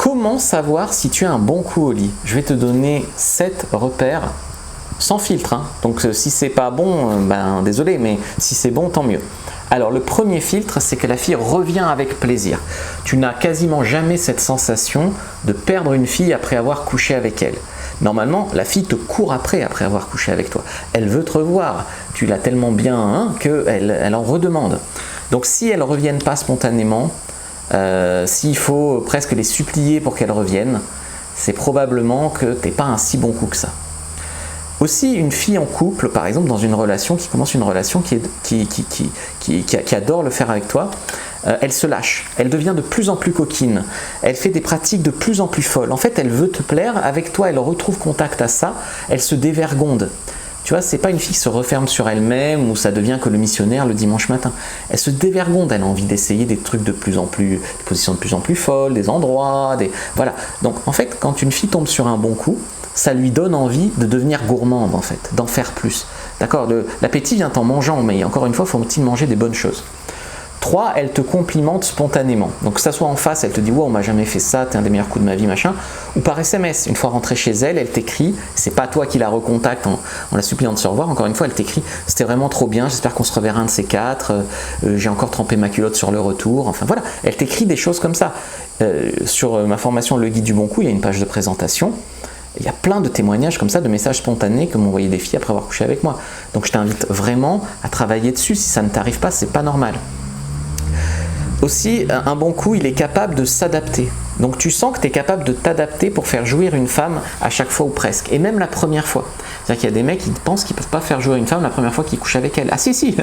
Comment savoir si tu as un bon coup au lit? Je vais te donner 7 repères sans filtre, hein. Donc si c'est pas bon, ben désolé, mais si c'est bon, tant mieux. Alors le premier filtre, c'est que la fille revient avec plaisir. Tu n'as quasiment jamais cette sensation de perdre une fille après avoir couché avec elle. Normalement, la fille te court après avoir couché avec toi. Elle veut te revoir. Tu l'as tellement bien, hein, qu'elle en redemande. Donc si elles ne reviennent pas spontanément, s'il faut presque les supplier pour qu'elles reviennent, c'est probablement que tu n'es pas un si bon coup que ça. Aussi, une fille en couple, par exemple, dans une relation, qui commence une relation, qui adore le faire avec toi, elle se lâche, elle devient de plus en plus coquine, elle fait des pratiques de plus en plus folles. En fait, elle veut te plaire, avec toi, elle retrouve contact à ça, elle se dévergonde. Tu vois, c'est pas une fille qui se referme sur elle-même ou ça devient que le missionnaire le dimanche matin. Elle se dévergonde, elle a envie d'essayer des trucs de plus en plus, des positions de plus en plus folles, des endroits, voilà. Donc, en fait, quand une fille tombe sur un bon coup, ça lui donne envie de devenir gourmande en fait, d'en faire plus. D'accord, l'appétit vient en mangeant, mais encore une fois, il faut-il manger des bonnes choses. 3, elle te complimente spontanément. Donc que ça soit en face, elle te dit « wow, on m'a jamais fait ça, t'es un des meilleurs coups de ma vie, machin », ou par SMS. Une fois rentrée chez elle, elle t'écrit, c'est pas toi qui la recontacte en la suppliant de se revoir, encore une fois, elle t'écrit « c'était vraiment trop bien, j'espère qu'on se reverra un de ces quatre, j'ai encore trempé ma culotte sur le retour », enfin voilà, elle t'écrit des choses comme ça. Sur ma formation Le Guide du Bon Coup, il y a une page de présentation. Il y a plein de témoignages comme ça, de messages spontanés que m'ont envoyé des filles après avoir couché avec moi. Donc je t'invite vraiment à travailler dessus. Si ça ne t'arrive pas, c'est pas normal. Aussi, un bon coup, il est capable de s'adapter. Donc tu sens que tu es capable de t'adapter pour faire jouir une femme à chaque fois ou presque. Et même la première fois. C'est-à-dire qu'il y a des mecs qui pensent qu'ils ne peuvent pas faire jouir une femme la première fois qu'ils couchent avec elle. Ah si,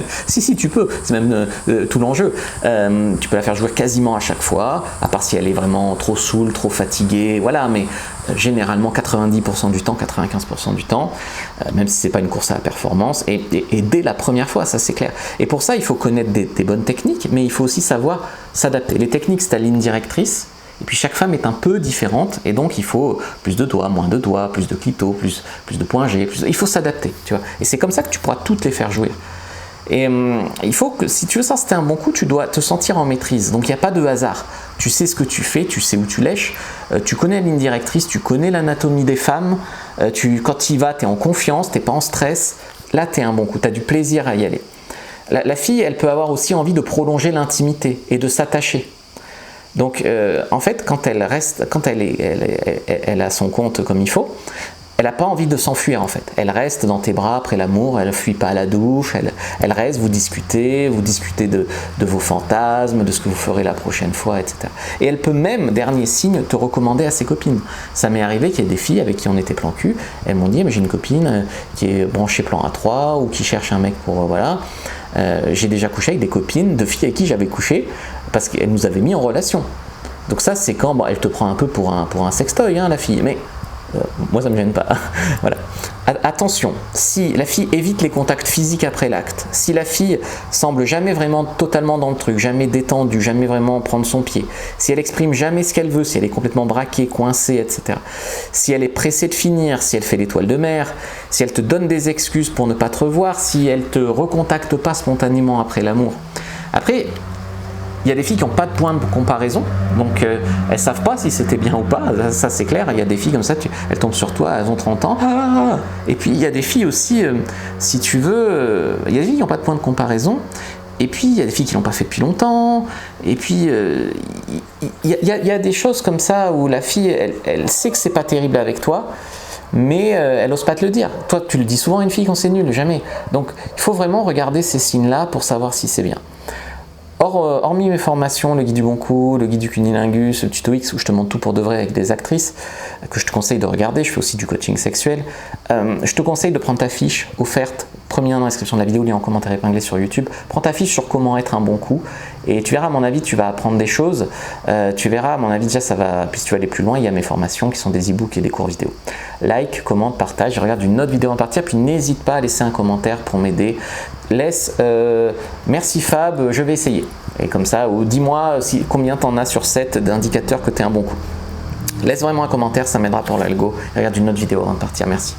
tu peux. C'est même tout l'enjeu. Tu peux la faire jouir quasiment à chaque fois, à part si elle est vraiment trop saoule, trop fatiguée. Voilà, mais généralement 90% du temps, 95% du temps, même si ce n'est pas une course à la performance, et dès la première fois, ça c'est clair. Et pour ça, il faut connaître des bonnes techniques, mais il faut aussi savoir s'adapter. Les techniques, c'est ta ligne directrice. Et puis chaque femme est un peu différente et donc il faut plus de doigts, moins de doigts, plus de clito, plus de points G, il faut s'adapter, tu vois. Et c'est comme ça que tu pourras toutes les faire jouir. Et il faut que, si tu veux sortir un bon coup, tu dois te sentir en maîtrise. Donc il n'y a pas de hasard. Tu sais ce que tu fais, tu sais où tu lèches, tu connais la ligne directrice, tu connais l'anatomie des femmes, quand tu y vas, tu es en confiance, tu n'es pas en stress. Là, tu es un bon coup, tu as du plaisir à y aller. La fille, elle peut avoir aussi envie de prolonger l'intimité et de s'attacher. Donc, en fait, quand elle a son compte comme il faut, elle n'a pas envie de s'enfuir en fait. Elle reste dans tes bras après l'amour, elle ne fuit pas à la douche, elle reste, vous discutez de vos fantasmes, de ce que vous ferez la prochaine fois, etc. Et elle peut même, dernier signe, te recommander à ses copines. Ça m'est arrivé qu'il y ait des filles avec qui on était plan cul, elles m'ont dit mais j'ai une copine qui est branchée plan A3 ou qui cherche un mec pour voilà. J'ai déjà couché avec des copines de filles avec qui j'avais couché parce qu'elles nous avaient mis en relation. Donc ça c'est quand elle te prend un peu pour un sextoy, hein, la fille, mais moi ça me gêne pas. Voilà. Attention, si la fille évite les contacts physiques après l'acte, si la fille semble jamais vraiment totalement dans le truc, jamais détendue, jamais vraiment prendre son pied, si elle exprime jamais ce qu'elle veut, si elle est complètement braquée, coincée, etc. Si elle est pressée de finir, si elle fait l'étoile de mer, si elle te donne des excuses pour ne pas te revoir, si elle te recontacte pas spontanément après l'amour. Après, il y a des filles qui n'ont pas de point de comparaison, donc elles ne savent pas si c'était bien ou pas, ça c'est clair. Il y a des filles comme ça, elles tombent sur toi, elles ont 30 ans. Et puis il y a des filles aussi, si tu veux, il y a des filles qui n'ont pas de point de comparaison, et puis il y a des filles qui ne l'ont pas fait depuis longtemps, et puis il y a des choses comme ça où la fille, elle sait que c'est pas terrible avec toi, mais elle n'ose pas te le dire. Toi, tu le dis souvent à une fille quand c'est nul, jamais. Donc il faut vraiment regarder ces signes-là pour savoir si c'est bien. Hormis mes formations, le guide du bon coup, le guide du cunilingus, le tuto X où je te montre tout pour de vrai avec des actrices que je te conseille de regarder, je fais aussi du coaching sexuel, je te conseille de prendre ta fiche offerte, premier lien dans la description de la vidéo, lien en commentaire épinglé sur YouTube, prends ta fiche sur comment être un bon coup et tu verras à mon avis tu vas apprendre des choses, tu verras à mon avis déjà ça va, puis si tu vas aller plus loin il y a mes formations qui sont des e-books et des cours vidéo. Like, commente, partage, regarde une autre vidéo en partie, puis n'hésite pas à laisser un commentaire pour m'aider. Laisse merci Fab, je vais essayer. Et comme ça, ou dis-moi combien t'en as sur 7 d'indicateurs que tu es un bon coup. Laisse vraiment un commentaire, ça m'aidera pour l'algo. Regarde une autre vidéo avant de partir, merci.